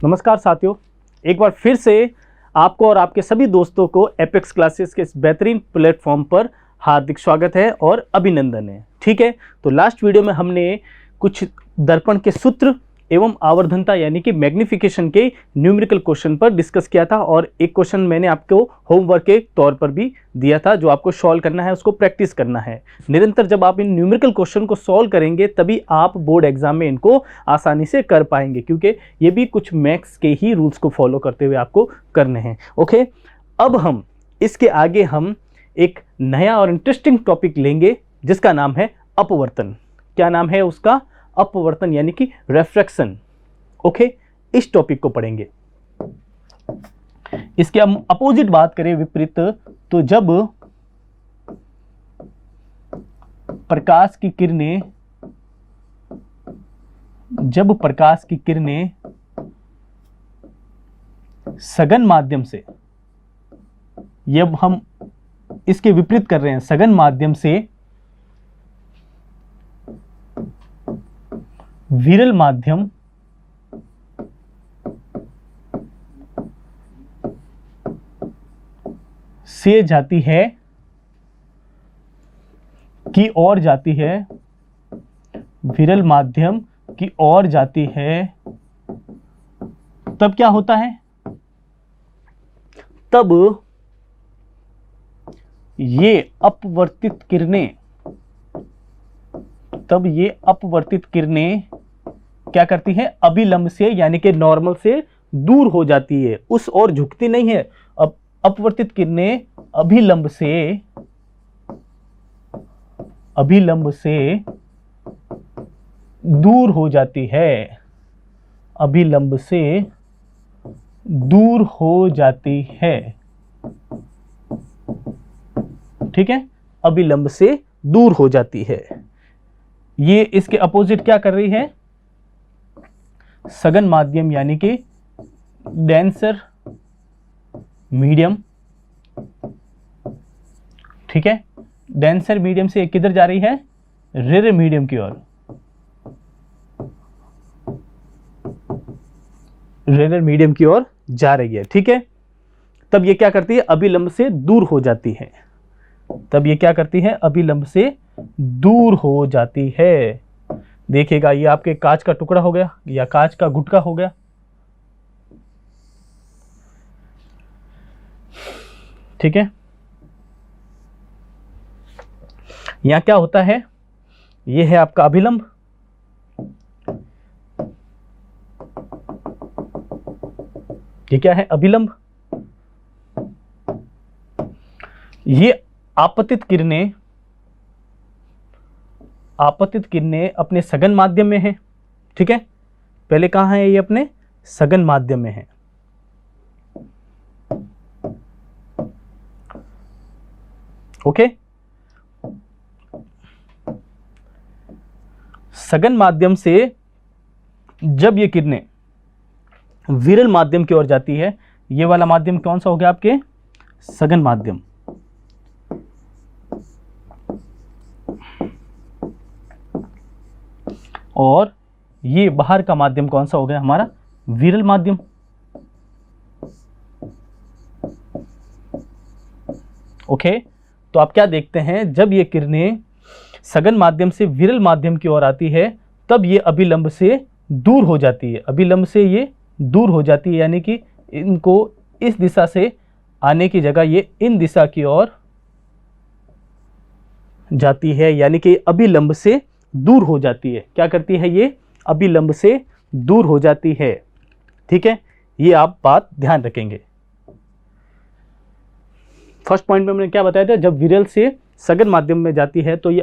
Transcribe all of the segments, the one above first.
नमस्कार साथियों, एक बार फिर से आपको और आपके सभी दोस्तों को एपेक्स क्लासेस के इस बेहतरीन प्लेटफॉर्म पर हार्दिक स्वागत है और अभिनंदन है। ठीक है, तो लास्ट वीडियो में हमने कुछ दर्पण के सूत्र एवं आवर्धनता यानी कि मैग्निफिकेशन के न्यूमेरिकल क्वेश्चन पर डिस्कस किया था और एक क्वेश्चन मैंने आपको होमवर्क के तौर पर भी दिया था जो आपको सॉल्व करना है, उसको प्रैक्टिस करना है। निरंतर जब आप इन न्यूमेरिकल क्वेश्चन को सॉल्व करेंगे तभी आप बोर्ड एग्जाम में इनको आसानी से कर पाएंगे, क्योंकि ये भी कुछ मैथ्स के ही रूल्स को फॉलो करते हुए आपको करने हैं। ओके, अब हम इसके आगे हम एक नया और इंटरेस्टिंग टॉपिक लेंगे जिसका नाम है अपवर्तन। क्या नाम है उसका? अपवर्तन यानी कि रिफ्रैक्शन। ओके, इस टॉपिक को पढ़ेंगे। इसके हम अपोजिट बात करें, विपरीत, तो जब प्रकाश की किरणें सघन माध्यम से, जब हम इसके विपरीत कर रहे हैं, सघन माध्यम से विरल माध्यम से जाती है की ओर जाती है, विरल माध्यम की ओर जाती है, तब क्या होता है? तब ये अपवर्तित किरणें क्या करती हैं? अभिलंब से यानी कि नॉर्मल से दूर हो जाती है, उस ओर झुकती नहीं है। अब अपवर्तित किरणें अभिलंब से दूर हो जाती है, अभिलंब से दूर हो जाती है। ठीक है, अभिलंब से दूर हो जाती है। ये इसके अपोजिट क्या कर रही है? सघन माध्यम यानी कि डेंसर मीडियम। ठीक है, डेंसर मीडियम से किधर जा रही है? रेयर मीडियम की ओर, रेयर मीडियम की ओर जा रही है। ठीक है, तब ये क्या करती है? अभिलंब से दूर हो जाती है। तब ये क्या करती है? अभिलंब से दूर हो जाती है। देखिएगा, ये आपके कांच का टुकड़ा हो गया या कांच का गुटका हो गया। ठीक है, यहां क्या होता है? ये है आपका अभिलंब, ये क्या है? अभिलंब। ये आपतित किरणें अपने सघन माध्यम में है। ठीक है, पहले कहां है? ये अपने सघन माध्यम में है। ओके, सघन माध्यम से जब ये किरणें विरल माध्यम की ओर जाती है, ये वाला माध्यम कौन सा हो गया आपके? सघन माध्यम। और ये बाहर का माध्यम कौन सा हो गया हमारा? विरल माध्यम। ओके, तो आप क्या देखते हैं? जब ये किरणें सघन माध्यम से विरल माध्यम की ओर आती है तब ये अभिलंब से दूर हो जाती है। अभिलंब से ये दूर हो जाती है यानी कि इनको इस दिशा से आने की जगह ये इन दिशा की ओर जाती है, यानी कि अभिलंब से दूर हो जाती है। क्या करती है? ये अभिलंब से दूर हो जाती है। ठीक है, ये आप बात ध्यान रखेंगे। फर्स्ट पॉइंट में हमने क्या बताया था? जब विरल से सघन माध्यम में जाती है तो ये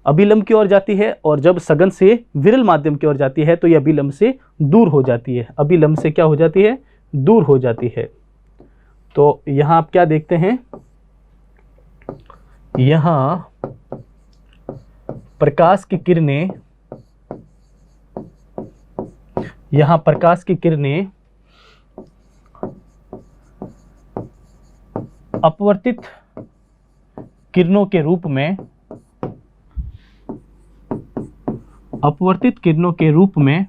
अभिलंब की ओर जाती है, और जब सघन से विरल माध्यम की ओर जाती है तो ये अभिलंब से दूर हो जाती है। अभिलंब से क्या हो जाती है? दूर हो जाती है। तो यहां आप क्या देखते हैं? यहां प्रकाश की किरणें अपवर्तित किरणों के रूप में अपवर्तित किरणों के रूप में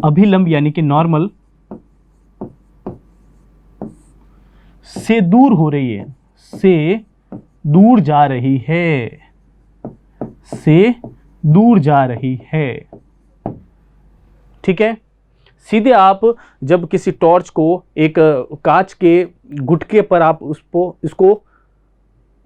अभिलंब यानी कि नॉर्मल से दूर हो रही है, से दूर जा रही है, से दूर जा रही है। ठीक है, सीधे आप जब किसी टॉर्च को एक कांच के गुटके पर आप इसको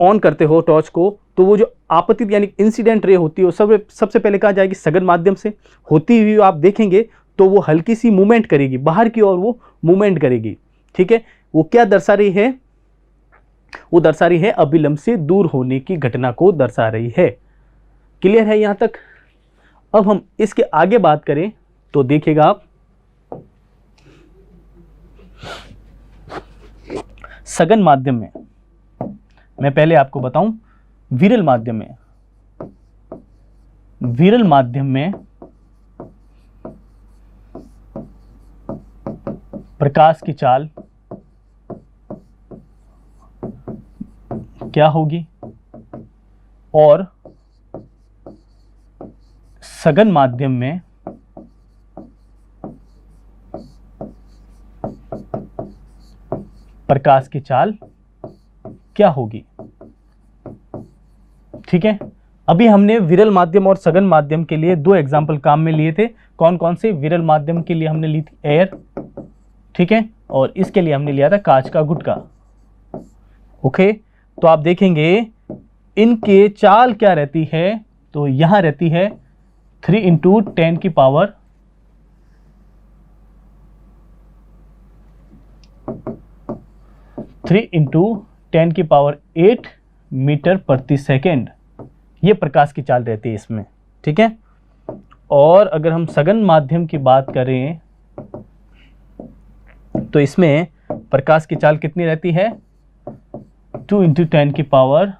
ऑन करते हो टॉर्च को, तो वो जो आपतित यानी इंसिडेंट रे होती है वो सबसे पहले कहाँ जाएगी, सघन माध्यम से होती हुई आप देखेंगे तो वो हल्की सी मूवमेंट करेगी बाहर की ओर, वो मूवमेंट करेगी। ठीक है, वो क्या दर्शा रही है, वो दर्शा रही है अभिलंब से दूर होने की घटना को दर्शा रही है। क्लियर है यहां तक? अब हम इसके आगे बात करें तो देखिएगा आप, सघन माध्यम में मैं पहले आपको बताऊं, विरल माध्यम में, विरल माध्यम में प्रकाश की चाल क्या होगी और सघन माध्यम में प्रकाश की चाल क्या होगी। ठीक है, अभी हमने विरल माध्यम और सघन माध्यम के लिए दो एग्जाम्पल काम में लिए थे। कौन कौन से? विरल माध्यम के लिए हमने ली थी एयर, ठीक है, और इसके लिए हमने लिया था कांच का गुटका। ओके, तो आप देखेंगे इनके चाल क्या रहती है, तो यहां रहती है 3 × 10 की पावर 8 मीटर प्रति सेकेंड, ये प्रकाश की चाल रहती है इसमें। ठीक है, और अगर हम सघन माध्यम की बात करें तो इसमें प्रकाश की चाल कितनी रहती है, 2 × 10 की पावर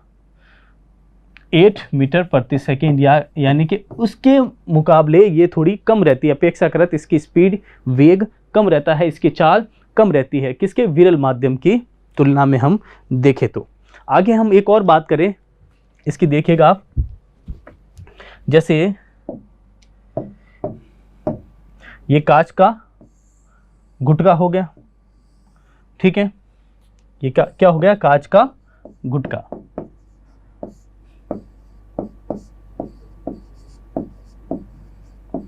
8 मीटर प्रति सेकेंड, यानी कि उसके मुकाबले ये थोड़ी कम रहती है, अपेक्षाकृत इसकी स्पीड, वेग कम रहता है, इसकी चाल कम रहती है, किसके? विरल माध्यम की तुलना में हम देखें तो। आगे हम एक और बात करें इसकी, देखिएगा आप, जैसे ये कांच का गुटका हो गया, ठीक है, ये क्या हो गया, कांच का गुटका।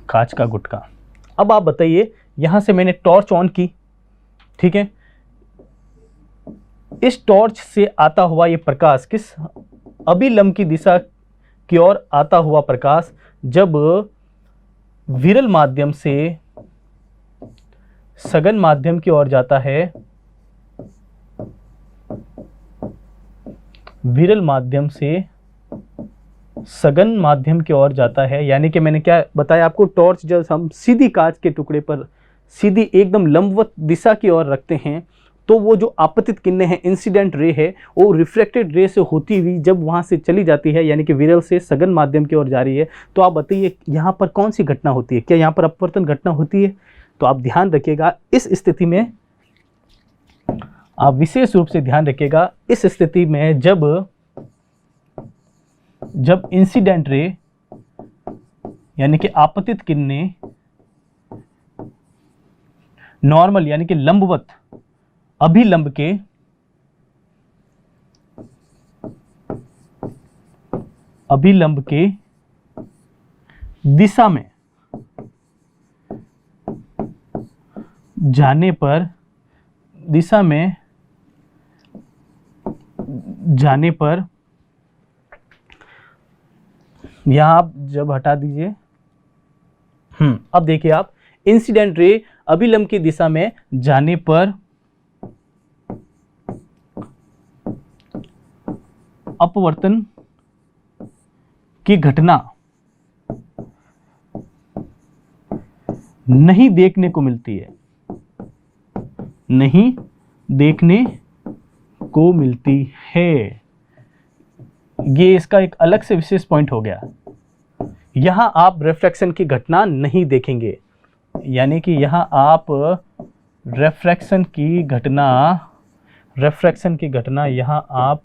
कांच का गुटका। अब आप बताइए, यहां से मैंने टॉर्च ऑन की, ठीक है, इस टॉर्च से आता हुआ ये प्रकाश किस अभिलंब की दिशा की ओर आता हुआ प्रकाश जब विरल माध्यम से सघन माध्यम की ओर जाता है, विरल माध्यम से सघन माध्यम की ओर जाता है, यानी कि मैंने क्या बताया आपको, टॉर्च जब हम सीधी कांच के टुकड़े पर सीधी एकदम लंबवत दिशा की ओर रखते हैं तो वो जो आपतित किरणें हैं, इंसिडेंट रे है, वो रिफ्लेक्टेड रे से होती हुई जब वहां से चली जाती है, यानी कि विरल से सघन माध्यम की ओर जा रही है, तो आप बताइए यहाँ पर कौन सी घटना होती है, क्या यहाँ पर अपवर्तन घटना होती है? तो आप ध्यान रखिएगा, इस स्थिति में आप विशेष रूप से ध्यान रखिएगा, इस स्थिति में जब इंसिडेंट रे यानी कि आपतित किरणें नॉर्मल यानी कि लंबवत अभिलंब के दिशा में जाने पर यहां आप जब हटा दीजिए, अब देखिए आप, इंसिडेंट रे अभिलंब की दिशा में जाने पर अपवर्तन की घटना नहीं देखने को मिलती है, नहीं देखने को मिलती है। ये इसका एक अलग से विशेष पॉइंट हो गया। यहां आप रिफ्रैक्शन की घटना नहीं देखेंगे, यानी कि यहां आप रिफ्रैक्शन की घटना यहां आप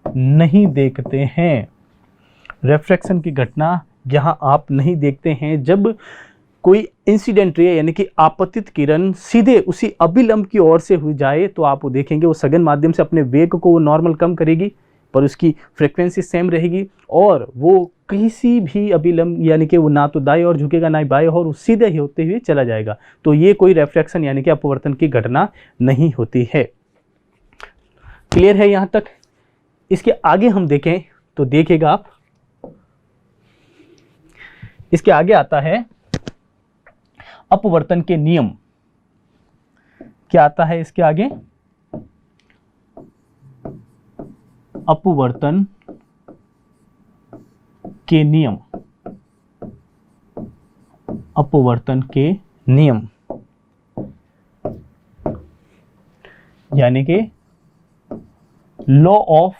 नहीं देखते हैं। रिफ्रैक्शन की घटना यहां आप नहीं देखते हैं। जब कोई इंसिडेंट रे यानी कि आपतित किरण सीधे उसी अभिलंब की ओर से हुई जाए तो आप वो देखेंगे वो सघन माध्यम से अपने वेग को वो नॉर्मल कम करेगी, पर उसकी फ्रीक्वेंसी सेम रहेगी और वो किसी भी अभिलंब यानी कि वो ना तो दाएं ओर झुकेगा ना ही बाएं ओर, सीधे ही होते हुए चला जाएगा। तो ये कोई रेफ्रैक्शन यानी कि अपवर्तन की घटना नहीं होती है। क्लियर है यहाँ तक? इसके आगे हम देखें तो देखिएगा आप, इसके आगे आता है अपवर्तन के नियम। क्या आता है इसके आगे? अपवर्तन के नियम। अपवर्तन के नियम यानी कि law of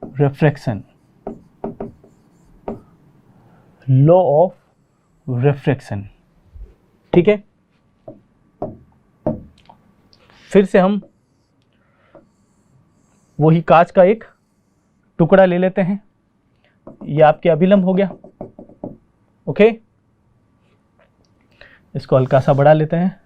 refraction. Law of refraction, ठीक है। फिर से हम वही कांच का एक टुकड़ा ले लेते हैं, ये आपके अभिलंब हो गया। ओके, इसको हल्का सा बढ़ा लेते हैं।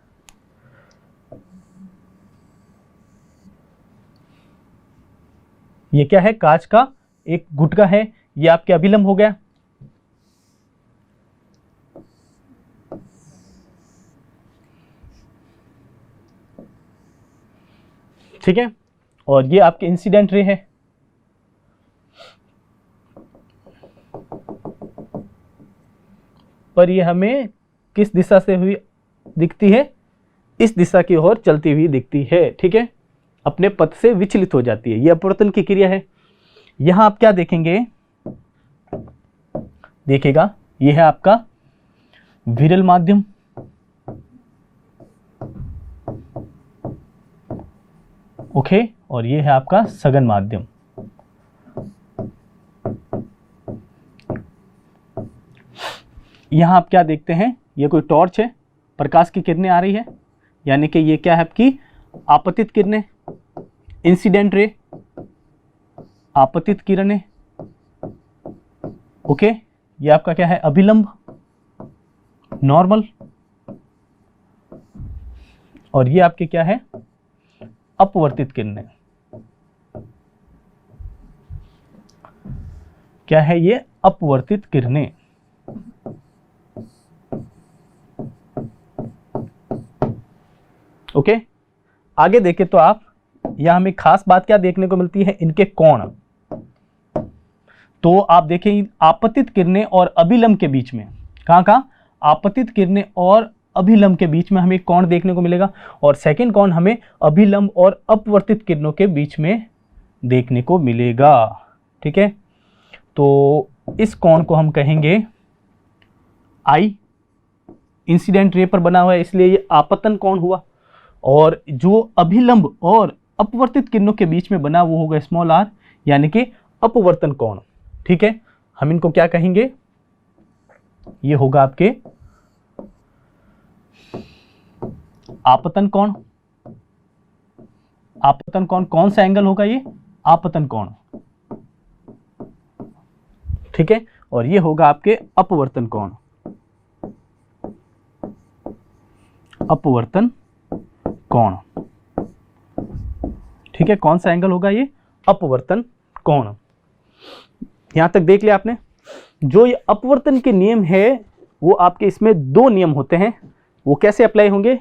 ये क्या है? कांच का एक गुटका है, ये आपके अभिलंब हो गया। ठीक है, और ये आपके इंसिडेंट रे है। पर ये हमें किस दिशा से हुई दिखती है? इस दिशा की ओर चलती हुई दिखती है। ठीक है, अपने पथ से विचलित हो जाती है। ये अपवर्तन की क्रिया है। यहां आप क्या देखेंगे? देखिएगा, ये है आपका विरल माध्यम, ओके, और ये है आपका सघन माध्यम। यहां आप क्या देखते हैं? ये कोई टॉर्च है, प्रकाश की किरणें आ रही है, यानी कि ये क्या है? आपकी आपतित किरणें, इंसिडेंट रे, आपतित किरणें। ओके, ये आपका क्या है? अभिलंब, नॉर्मल, और ये आपके क्या है? अपवर्तित किरणें। क्या है ये? अपवर्तित किरणें। ओके, आगे देखें तो आप यहां हमें खास बात क्या देखने को मिलती है? इनके कोण। तो आप देखें आपतित किरणें और अभिलंब के बीच में, कहां आपतित किरणें और अभिलंब के बीच में हमें कोण देखने को मिलेगा, और सेकंड कोण हमें अभिलंब और अपवर्तित किरणों के बीच में देखने को मिलेगा। ठीक है, तो इस कोण को हम कहेंगे आई। इंसिडेंट रे पर बना हुआ है इसलिए ये आपतन कोण हुआ, और जो अभिलंब और अपवर्तित किरणों के बीच में बना वो होगा स्मॉल आर, यानी कि अपवर्तन कोण। ठीक है, हम इनको क्या कहेंगे? ये होगा आपके आपतन कोण। आपतन कोण कौन सा एंगल होगा? ये आपतन कोण। ठीक है, और ये होगा आपके अपवर्तन कोण। अपवर्तन कोण, ठीक है, कौन सा एंगल होगा? ये अपवर्तन कोण। यहां तक देख लिया आपने। जो ये अपवर्तन के नियम है वो आपके इसमें दो नियम होते हैं, वो कैसे अप्लाई होंगे?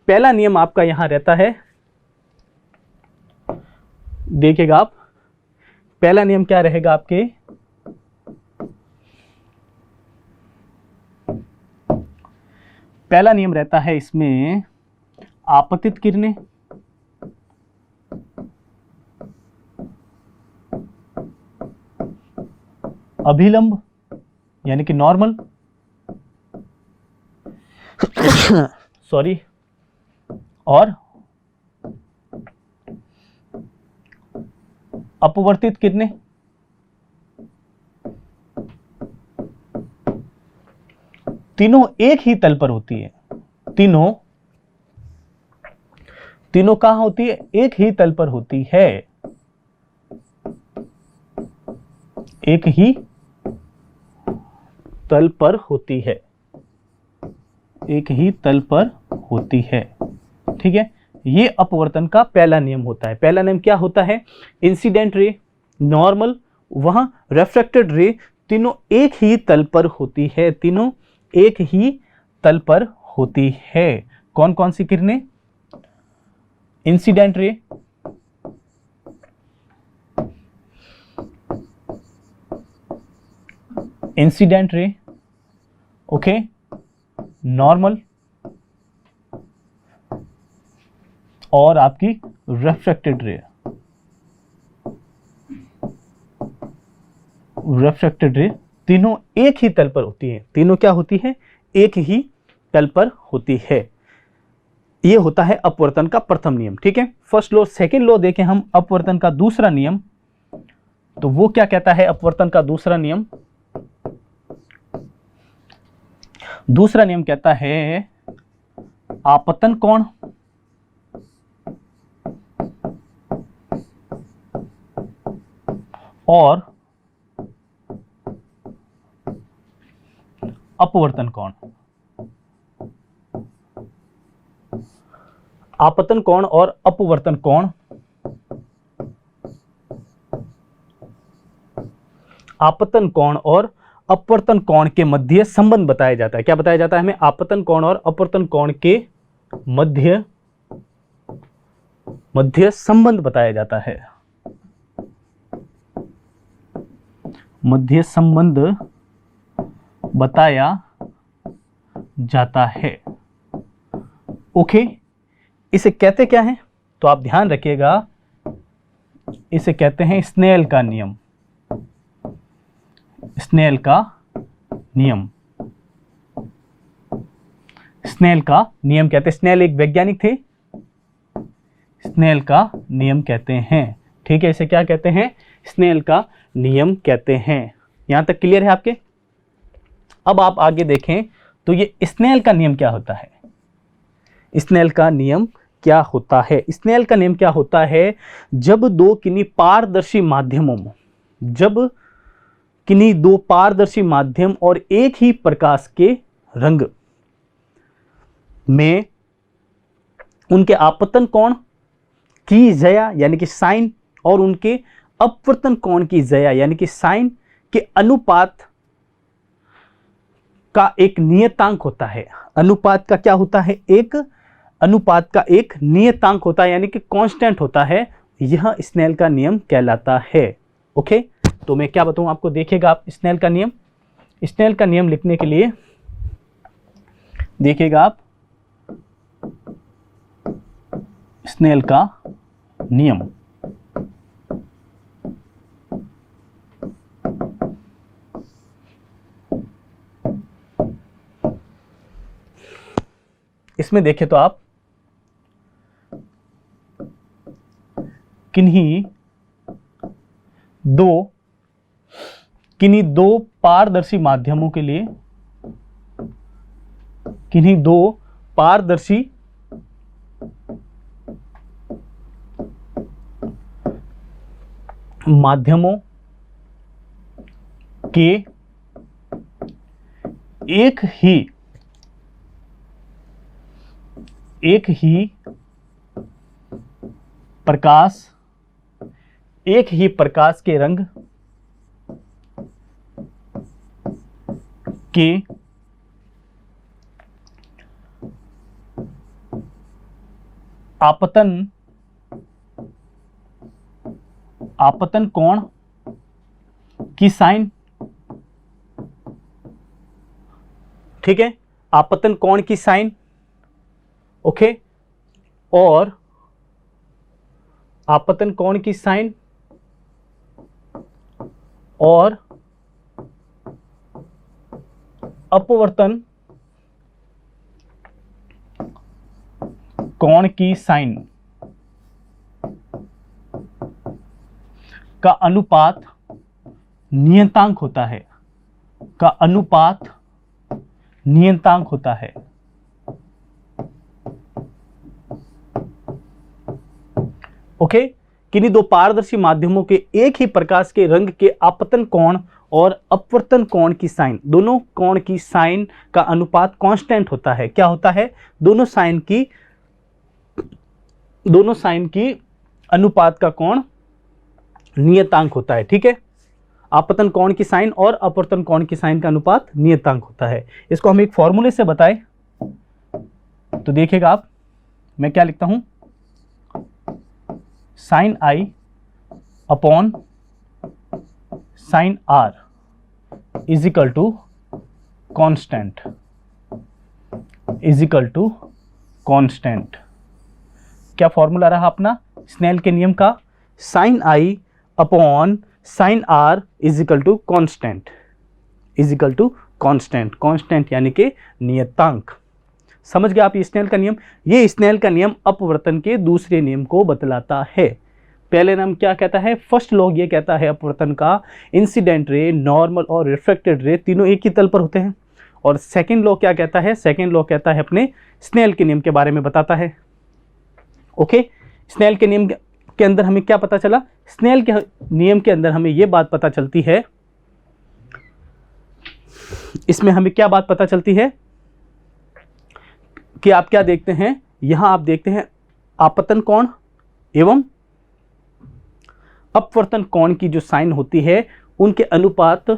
पहला नियम आपका यहां रहता है, देखिएगा आप, पहला नियम क्या रहेगा आपके? पहला नियम रहता है इसमें आपतित किरणें, अभिलंब यानी कि नॉर्मल, सॉरी, और अपवर्तित किरणें। तीनों एक ही तल पर होती है। तीनों कहां होती है? एक ही तल पर होती है। एक ही तल पर होती है, एक ही तल पर होती है। ठीक है, ये अपवर्तन का पहला नियम होता है। पहला नियम क्या होता है? इंसिडेंट रे, नॉर्मल, वहां रिफ्लेक्टेड रे, तीनों एक ही तल पर होती है, तीनों एक ही तल पर होती है। कौन कौन सी किरणें? Incident ray, incident ray, okay, normal और आपकी रिफ्लेक्टेड रे। रिफ्लेक्टेड रे तीनों एक ही तल पर होती है, तीनों क्या होती है? एक ही तल पर होती है। यह होता है अपवर्तन का प्रथम नियम। ठीक है, फर्स्ट लॉ। सेकंड लॉ देखें हम अपवर्तन का दूसरा नियम, तो वो क्या कहता है? अपवर्तन का दूसरा नियम, दूसरा नियम कहता है आपतन कोण और अपवर्तन कोण। आपतन कोण और अपवर्तन कोण, आपतन कोण और अपवर्तन कोण के मध्य संबंध बताया जाता है। क्या बताया जाता है हमें? आपतन कोण और अपवर्तन कोण के मध्य संबंध बताया जाता है, मध्य संबंध बताया जाता है। ओके, इसे कहते क्या है? तो आप ध्यान रखिएगा, इसे कहते हैं स्नेल का नियम। स्नेल का नियम, स्नेल का नियम कहते हैं। स्नेल एक वैज्ञानिक थे, स्नेल का नियम कहते हैं। ठीक है, इसे क्या कहते हैं? स्नेल का नियम कहते हैं। यहां तक क्लियर है आपके? अब आप आगे देखें तो ये स्नेल का नियम क्या होता है? स्नेल का नियम क्या होता है? स्नेल का नियम क्या होता है? जब दो किन्हीं पारदर्शी माध्यमों में, जब किन्हीं दो पारदर्शी माध्यम और एक ही प्रकाश के रंग में उनके आपतन कोण की जया यानी कि साइन और उनके अपवर्तन कोण की जया यानी कि साइन के अनुपात का एक नियतांक होता है। अनुपात का क्या होता है? एक अनुपात का एक नियतांक होता है, यानी कि कांस्टेंट होता है। यह स्नेल का नियम कहलाता है। ओके, तो मैं क्या बताऊं आपको? देखिएगा आप स्नेल का नियम। स्नेल का नियम लिखने के लिए देखिएगा आप स्नेल का नियम। इसमें देखें तो आप किन्हीं दो पारदर्शी माध्यमों के लिए, किन्हीं दो पारदर्शी माध्यमों के एक ही प्रकाश के रंग के आपतन कोण की साइन। ठीक है, आपतन कोण की साइन। ओके, और आपतन कोण की साइन और अपवर्तन कोण की साइन का अनुपात नियतांक होता है, का अनुपात नियतांक होता है। ओके, किन्हीं दो पारदर्शी माध्यमों के एक ही प्रकाश के रंग के आपतन कोण और अपवर्तन कोण की साइन, दोनों कोण की साइन का अनुपात कांस्टेंट होता है। क्या होता है? दोनों साइन की अनुपात का कोण नियतांक होता है। ठीक है, आपतन कोण की साइन और अपवर्तन कोण की साइन का अनुपात नियतांक होता है। इसको हम एक फॉर्मूले से बताएं तो देखिएगा आप, मैं क्या लिखता हूं, sine i upon sine r is equal to constant, क्या फॉर्मूला रहा अपना स्नेल के नियम का? Sine i upon sine r is equal to constant यानी कि नियतांक। समझ गए आप ये स्नेल का नियम? ये स्नेल का नियम अपवर्तन के दूसरे नियम को बतलाता है। पहले नियम क्या कहता है? फर्स्ट लॉ ये कहता है अपवर्तन का इंसिडेंट रे, नॉर्मल और रिफ्लेक्टेड रे तीनों एक ही तल पर होते हैं। और सेकंड लॉ क्या कहता है? सेकंड लॉ कहता है अपने स्नेल के नियम के बारे में बताता है। ओके, स्नेल के नियम के अंदर हमें क्या पता चला? स्नेल के नियम के अंदर हमें यह बात पता चलती है, इसमें हमें क्या बात पता चलती है कि आप क्या देखते हैं, यहां आप देखते हैं आपतन कोण एवं अपवर्तन कोण की जो साइन होती है उनके अनुपात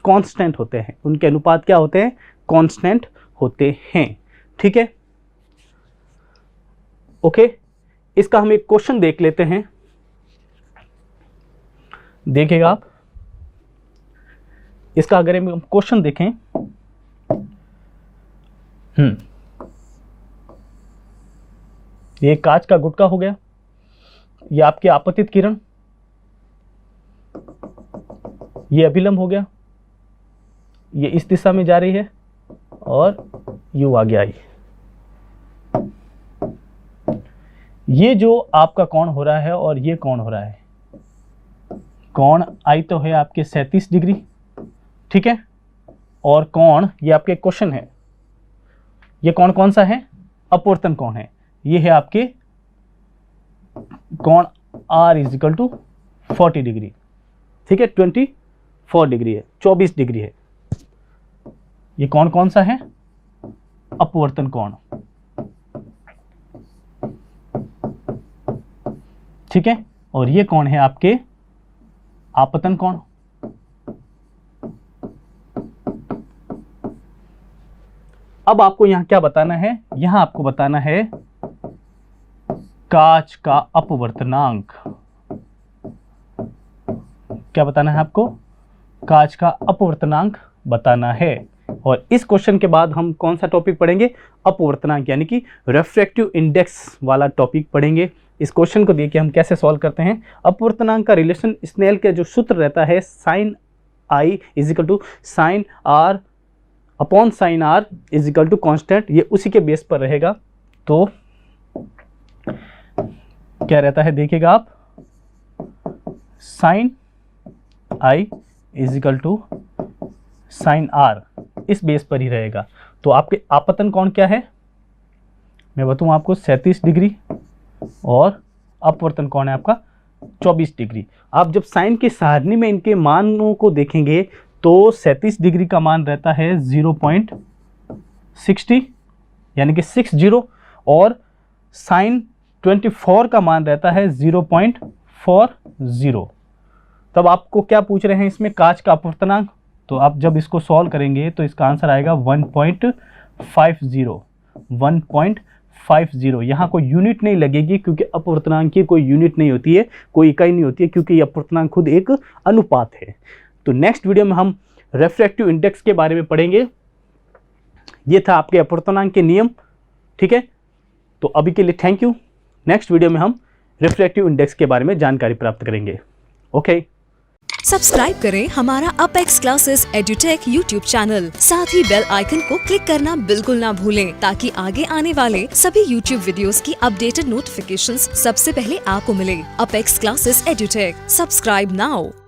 कांस्टेंट होते हैं। उनके अनुपात क्या होते हैं? कांस्टेंट होते हैं। ठीक है, ओके, इसका हम एक क्वेश्चन देख लेते हैं। देखिएगा आप, इसका अगर हम क्वेश्चन देखें, ये कांच का गुटका हो गया, ये आपकी आपतित किरण, ये अभिलंब हो गया, ये इस दिशा में जा रही है और यू आगे आई। ये जो आपका कोण हो रहा है और ये कोण हो रहा है, कोण आई तो है आपके 37 डिग्री। ठीक है, और कोण ये आपके क्वेश्चन है, ये कोण कौन सा है? अपवर्तन कोण है। ये है आपके कोण R is equal to 40 degree. ठीक है, 24 डिग्री है, 24 डिग्री है। ये कोण कौन सा है? अपवर्तन कोण। ठीक है, और ये कोण है आपके आपतन कोण। अब आपको यहां क्या बताना है? यहां आपको बताना है कांच का अपवर्तनांक। क्या बताना है आपको? कांच का अपवर्तनांक बताना है। और इस क्वेश्चन के बाद हम कौन सा टॉपिक पढ़ेंगे? अपवर्तनांक यानी कि रिफ्रैक्टिव इंडेक्स वाला टॉपिक पढ़ेंगे। इस क्वेश्चन को देखिए हम कैसे सॉल्व करते हैं। अपवर्तनांक का रिलेशन स्नेल के जो सूत्र रहता है sine i is equal to sine r upon sine r is equal to constant, ये उसी के बेस पर रहेगा। तो क्या रहता है देखिएगा आप, sine i is equal to sine r, इस बेस पर ही रहेगा। तो आपके आपतन कोण क्या है मैं बताऊं आपको, 37 डिग्री, और अपवर्तन कोण है आपका 24 डिग्री। आप जब साइन की सारणी में इनके मानों को देखेंगे तो 37 डिग्री का मान रहता है 0.60 यानी कि 60, और साइन 24 का मान रहता है 0.40। तब आपको क्या पूछ रहे हैं इसमें? कांच का अपवर्तनांक। तो आप जब इसको सॉल्व करेंगे तो इसका आंसर आएगा 1.50। यहाँ कोई यूनिट नहीं लगेगी क्योंकि अपवर्तनांक की कोई यूनिट नहीं होती है, कोई इकाई नहीं होती है, क्योंकि ये अपवर्तनांक खुद एक अनुपात है। तो नेक्स्ट वीडियो में हम रिफ्रैक्टिव इंडेक्स के बारे में पढ़ेंगे। ये था आपके अपवर्तनांक के नियम। ठीक है, तो अभी के लिए थैंक यू। नेक्स्ट वीडियो में हम रिफ्रैक्टिव इंडेक्स के बारे में जानकारी प्राप्त करेंगे। ओके, सब्सक्राइब करें हमारा apex classes edutech YouTube channel, साथ ही बेल आइकन को क्लिक करना बिल्कुल ना भूलें ताकि आगे आने वाले सभी यूट्यूब वीडियोस की अपडेटेड नोटिफिकेशंस सबसे पहले आपको मिले। Apex classes edutech, subscribe now.